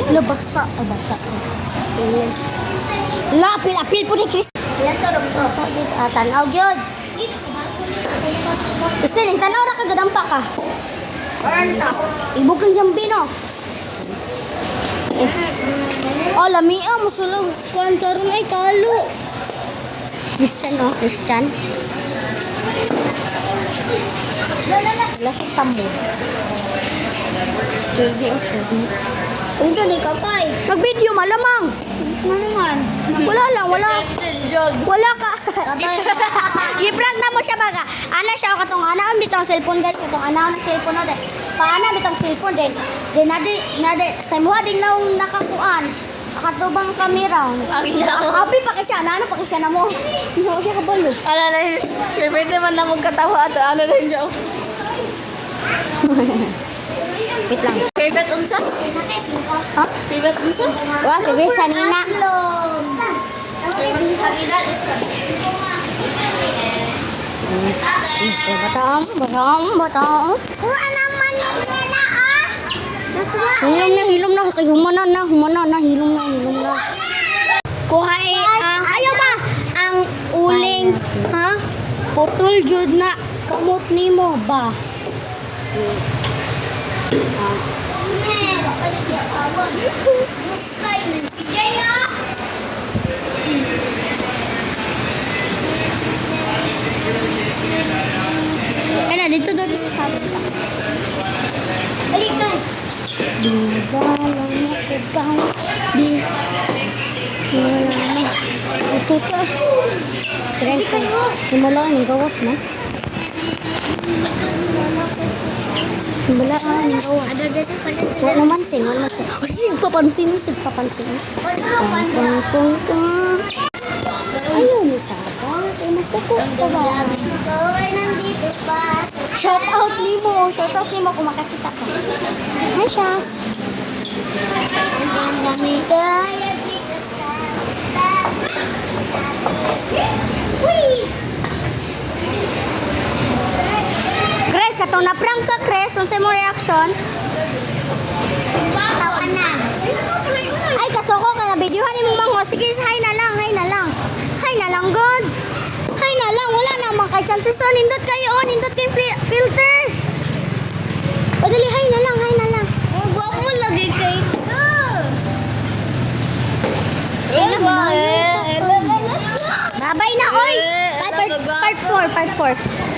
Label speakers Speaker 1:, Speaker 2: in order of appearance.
Speaker 1: Wala, basa. Ay, basa. Wala, apil po ni Chris.
Speaker 2: Ilan to, Dok?
Speaker 1: Tanaw, gyud. Gusto rin, tanaw ra ka, gadampa ka. Ibog kang jambino. Oh, lamia, musulag. Karon ay kalo. Christian, oh, Christian. Lasik sambo. Tuesday, oh, Tuesday.
Speaker 2: Unsa ni kakay?
Speaker 1: Mag-video, malamang.
Speaker 2: Manungan.
Speaker 1: Wala lang, wala. Wala ka. I-prank na mo siya baga. Ana siya katong ana ang bitong cellphone guys, katong ana ang cellphone no din. Paana bitong cellphone din. Din nade sa mo ding naong nakakuan. Katubang kamera. Abi pa kasi ana pa kasi na mo. Hindi siya kabalo.
Speaker 2: Ala na, pwede man na magkatawa ato. Ala na yung joke.
Speaker 1: Wait lang.
Speaker 2: Favorite unsa?
Speaker 1: Ha?
Speaker 2: Favorite unsa?
Speaker 1: Wa sige sanina. Batang.
Speaker 2: Kuha naman yung nila, ah!
Speaker 1: Hilom na, kay humana na, hilom na. Kuha ayaw ba? Ang uling, ha? Putol jud na kamot nimo ba? Kaya na, dito sa
Speaker 2: Balikan!
Speaker 1: di balang nakubang di wala na ito ta keren ka himulaan yung gawas man himulaan yung gawas
Speaker 2: Ada dito pa dito.
Speaker 1: wala naman sin oh sige papansin ayaw mo sabang ay masako ka ba
Speaker 2: Koy, nandito pa.
Speaker 1: shout out nimo kung makakita ka hi Shas.
Speaker 2: Kaya dito pa.
Speaker 1: Chris, katong na-prank ka, Chris. Ano mo reaction?
Speaker 2: Tawa na.
Speaker 1: Ay, kasoko ka na. Videohan ni mong mango. Sige, hi na lang. God. Hi na lang. Wala naman kay chances. So, nindot kayo. Nindot kayo filter. Padali, hi na lang.
Speaker 2: Ang gwapo lagi kay ito.
Speaker 1: Babay na, oy. Part 4.